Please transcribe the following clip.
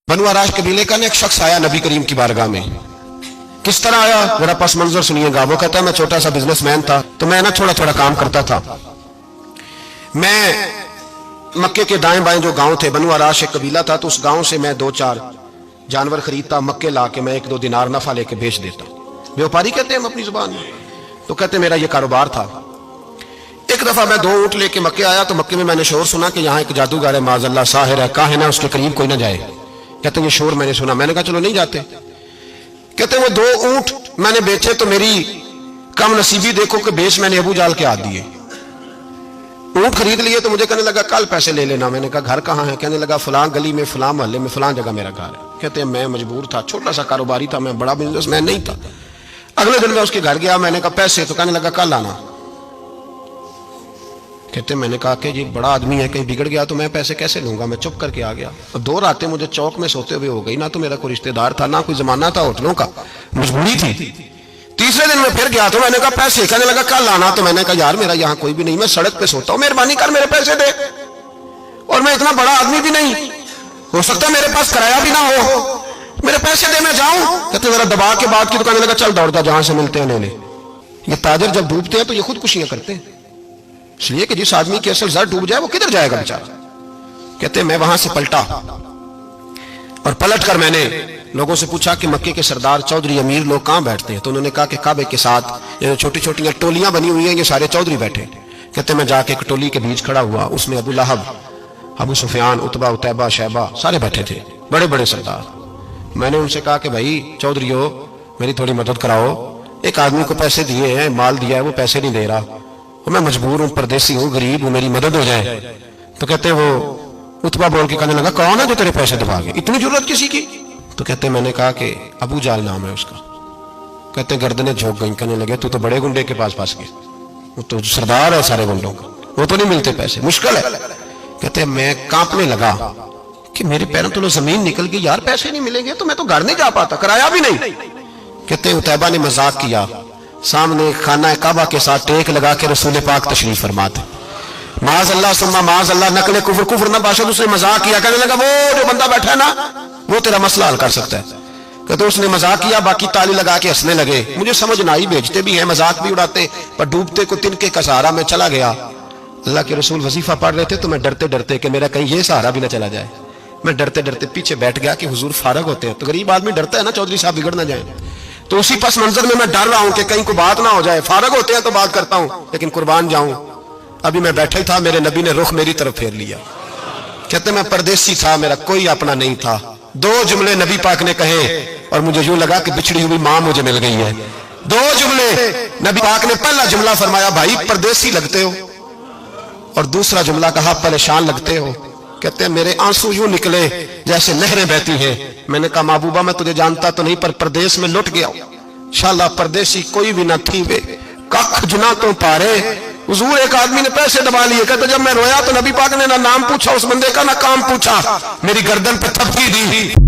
बनु आराश कबीले का एक शख्स आया नबी करीम की बारगाह में। किस तरह आया जरा पस मंजर सुनिएगा। वो कहता है मैं छोटा सा बिजनेसमैन था, तो मैं ना थोड़ा थोड़ा काम करता था। मैं मक्के के दाएं बाएं जो गांव थे, बनु आराश एक कबीला था, तो उस गांव से मैं 2-4 जानवर खरीदता, मक्के ला के मैं 1-2 दिनार नफा लेके बेच देता। व्यापारी कहते हैं हम अपनी जुबान में, तो कहते मेरा ये कारोबार था। एक दफा मैं 2 ऊंट लेके मक्के आया, तो मक्के में मैंने शोर सुना कि यहाँ एक जादूगर है, माज़अल्लाह साहिर है, काहिन है, उसके करीब कोई ना जाए। कहते ये शोर मैंने सुना। मैंने कहा चलो नहीं जाते। कहते वो 2 ऊंट मैंने बेचे तो मेरी कम नसीबी देखो कि बेच मैंने अबू जाल के हाथ दिए। ऊंट खरीद लिए तो मुझे कहने लगा कल पैसे ले लेना। मैंने कहा घर कहाँ है? कहने लगा फलां गली में, फलां मोहल्ले में, फलां जगह मेरा घर है। कहते हैं मैं मजबूर था, छोटा सा कारोबारी था, मैं बड़ा बिजनेसमैन नहीं था। अगले दिन मैं उसके घर गया, मैंने कहा पैसे? तो कहने लगा कल आना। कहते मैंने कहा कि ये बड़ा आदमी है, कहीं बिगड़ गया तो मैं पैसे कैसे लूंगा? मैं चुप करके आ गया। अब 2 रातें मुझे चौक में सोते हुए हो गई। ना तो मेरा कोई रिश्तेदार था, ना कोई जमाना था होटलों का, मजबूरी थी। तीसरे दिन मैं फिर गया तो मैंने कहा पैसे? कहने लगा कल आना। तो मैंने कहा यार मेरा यहाँ कोई भी नहीं, मैं सड़क पे सोता हूँ, मेहरबानी कर मेरे पैसे दे। और मैं इतना बड़ा आदमी भी नहीं, हो सकता मेरे पास किराया भी ना हो, मेरे पैसे दे मैं जाऊं। कहते जरा दबा के बात की। तो कहने लगा चल दौड़ता, जहां से मिलते हैं ले ले। ये ताजर जब डूबते हैं तो ये खुदकुशियां करते हैं, इसलिए कि जिस आदमी की असल जर डूब जाए वो किधर जाएगा बेचारा। कहते मैं वहां से पलटा और पलट कर मैंने लोगों से पूछा कि मक्के के सरदार चौधरी अमीर लोग कहां बैठते हैं? तो उन्होंने कहा कि काबे के साथ ये छोटी छोटी टोलियां बनी हुई हैं, ये सारे चौधरी बैठे। कहते मैं जाके एक टोली के बीच खड़ा हुआ, उसमें अबू लहब, अबू सुफियान, उतबा, उतैबा, शैबा सारे बैठे थे, बड़े बड़े सरदार। मैंने उनसे कहा कि भाई चौधरीओ मेरी थोड़ी मदद कराओ, एक आदमी को पैसे दिए हैं, माल दिया है, वो पैसे नहीं दे रहा, मैं मजबूर हूं, परदेसी हूं, गरीब हूं, मेरी मदद हो जाए। तो कहते वो उतबा बोल के कहने लगा कौन है जो तेरे पैसे दबागे, इतनी जरूरत किसी की? तो कहते मैंने कहा कि अबू जाल नाम है उसका। कहते गर्दनें झोंक गई। कहने लगे तू तो बड़े गुंडे के पास फंस गए, वो तो सरदार है सारे गुंडों का, वो तो नहीं मिलते पैसे, मुश्किल है। कहते मैं कांपने लगा कि मेरे पैरों तो जमीन निकल गई, यार पैसे नहीं मिलेंगे तो मैं तो घर नहीं जा पाता, किराया भी नहीं। कहते उतैबा ने मजाक किया, सामने खाना काबा के साथ टेक लगा के रसूल पाक तशरीफ फरमाते, माज़अल्लाह सुम्मा माज़अल्लाह, नकले कुफ्र कुफ्र ना बाशा। उसने मजाक किया, कहने लगा वो जो बंदा बैठा है ना वो तेरा मसला हल कर सकता है। कहते उसने मजाक किया, बाकी ताली लगा के हंसने लगे। मुझे समझ ना आई, बेचते भी हैं, मजाक भी उड़ाते, पर डूबते को तिनके का सहारा में चला गया। अल्लाह के रसूल वजीफा पढ़ रहे थे तो मैं डरते डरते कि मेरा कहीं ये सहारा भी ना चला जाए, मैं डरते डरते पीछे बैठ गया कि हुजूर फारग होते हैं। तो गरीब आदमी डरता है ना चौधरी साहब बिगड़ ना जाए, तो उसी पस मंजर में मैं डर रहा हूं कि कहीं को बात ना हो जाए। फारग होते हैं तो बात करता हूं, लेकिन कुर्बान जाऊं। अभी मैं बैठा ही था, मेरे नबी ने रुख मेरी तरफ फेर लिया। कहते मैं परदेसी था, मेरा कोई अपना नहीं था। 2 जुमले नबी पाक ने कहे और मुझे यूं लगा कि बिछड़ी हुई मां मुझे मिल गई है। 2 जुमले नबी पाक ने, पहला जुमला फरमाया भाई परदेसी लगते हो, और दूसरा जुमला कहा परेशान लगते हो। कहते हैं मेरे आंसू यूं निकले जैसे नहरें बहती हैं। मैंने कहा महबूबा मैं तुझे जानता तो नहीं, पर परदेश में लुट गया, शाला परदेसी कोई भी ना थी वे, कख जुना तो पारे। हुजूर एक आदमी ने पैसे दबा लिए। कहते जब मैं रोया तो नबी पाक ने ना नाम पूछा उस बंदे का, ना काम पूछा, मेरी गर्दन पे थपकी दी।